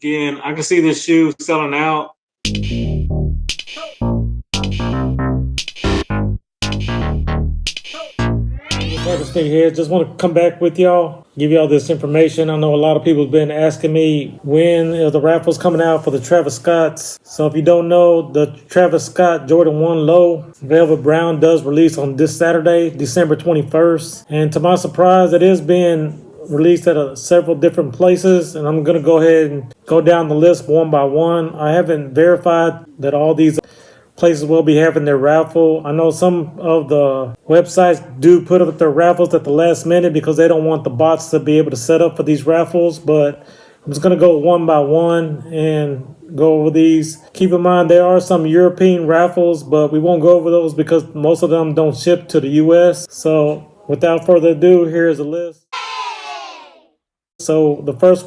Again, I can see this shoe selling out. Sneakerheads, just want to come back with y'all, give y'all this information. I know a lot of people have been asking me when the raffle's coming out for the Travis Scotts. So if you don't know, the Travis Scott Jordan 1 Low Velvet Brown does release on this Saturday, December 21st. And to my surprise, it is being released at several different places, and I'm going to go ahead and go down the list one by one. I haven't verified that all these places will be having their raffle. I know some of the websites do put up their raffles at the last minute because they don't want the bots to be able to set up for these raffles, but I'm just going to go one by one and go over these. Keep in mind there are some European raffles, but we won't go over those because most of them don't ship to the US. So without further ado, here's a list. So the first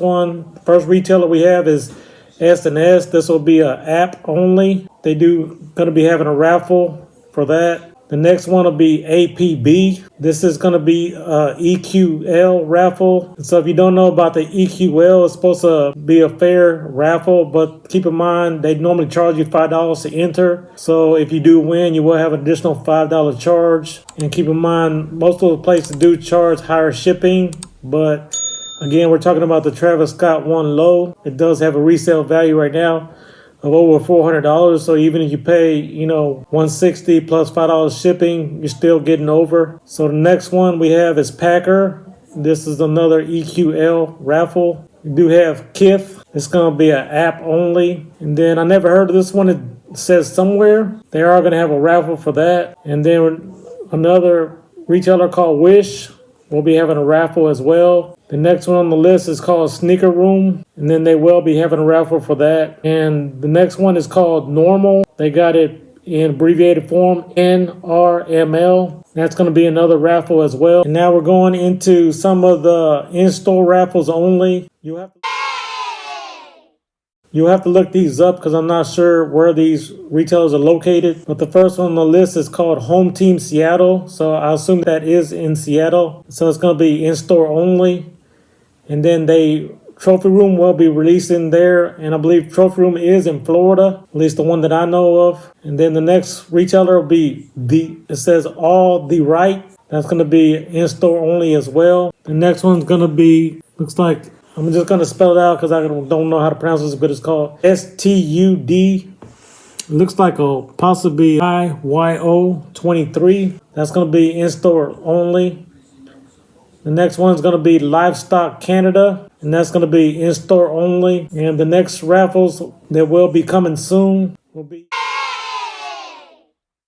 retailer we have is S&S. This will be an app only. They going to be having a raffle for that. The next one will be APB. This is going to be a EQL raffle. So if you don't know about the EQL, it's supposed to be a fair raffle, but keep in mind they normally charge you $5 to enter. So if you do win, you will have an additional $5 charge. And keep in mind most of the places do charge higher shipping, but again, we're talking about the Travis Scott 1 Low. It does have a resale value right now of over $400. So even if you pay, $160 plus $5 shipping, you're still getting over. So the next one we have is Packer. This is another EQL raffle. We do have Kith. It's going to be an app only. And then I never heard of this one. It says somewhere they are going to have a raffle for that. And then another retailer called Wish will be having a raffle as well. The next one on the list is called Sneaker Room, and then they will be having a raffle for that. And the next one is called Normal. They got it in abbreviated form, NRML. That's going to be another raffle as well. And now we're going into some of the in-store raffles only. You'll have to look these up because I'm not sure where these retailers are located. But the first one on the list is called Home Team Seattle. So I assume that is in Seattle. So it's going to be in-store only. And then Trophy Room will be releasing there. And I believe Trophy Room is in Florida, at least the one that I know of. And then the next retailer will be it says All The Right. That's going to be in-store only as well. The next one's going to be, looks like, I'm just going to spell it out because I don't know how to pronounce this, but it's called STUD. It looks like a possibly IYO23. That's going to be in-store only. The next one's going to be Livestock Canada, and that's going to be in-store only. And the next raffles that will be coming soon will be...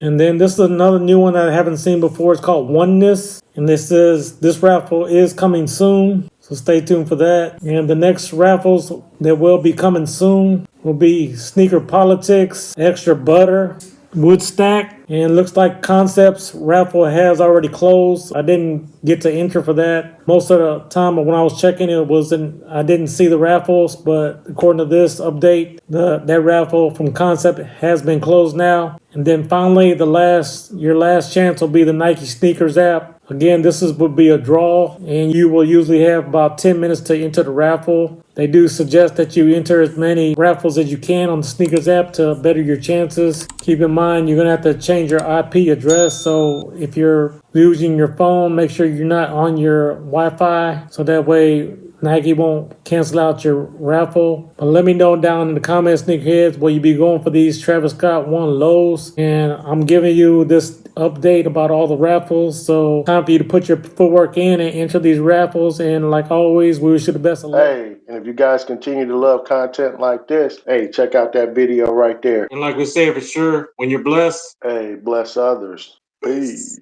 And then this is another new one that I haven't seen before. It's called Oneness. And this raffle is coming soon. So stay tuned for that. And the next raffles that will be coming soon will be Sneaker Politics, Extra Butter, Woodstack, and looks like Concepts raffle has already closed. I didn't get to enter for that. Most of the time when I was checking I didn't see the raffles, but according to this update, that raffle from Concept has been closed now. And then finally, your last chance will be the Nike Sneakers app. Again, would be a draw, and you will usually have about 10 minutes to enter the raffle. They do suggest that you enter as many raffles as you can on the Sneakers app to better your chances. Keep in mind, you're going to have to change your IP address. So if you're using your phone, make sure you're not on your Wi-Fi. So that way Nike won't cancel out your raffle. But let me know down in the comments, sneakerheads, will you be going for these Travis Scott 1 Lows? And I'm giving you this update about all the raffles. So time for you to put your footwork in and enter these raffles. And like always, we wish you the best of luck. Hey, and if you guys continue to love content like this, hey, check out that video right there. And like we said, for sure, when you're blessed, hey, bless others. Peace.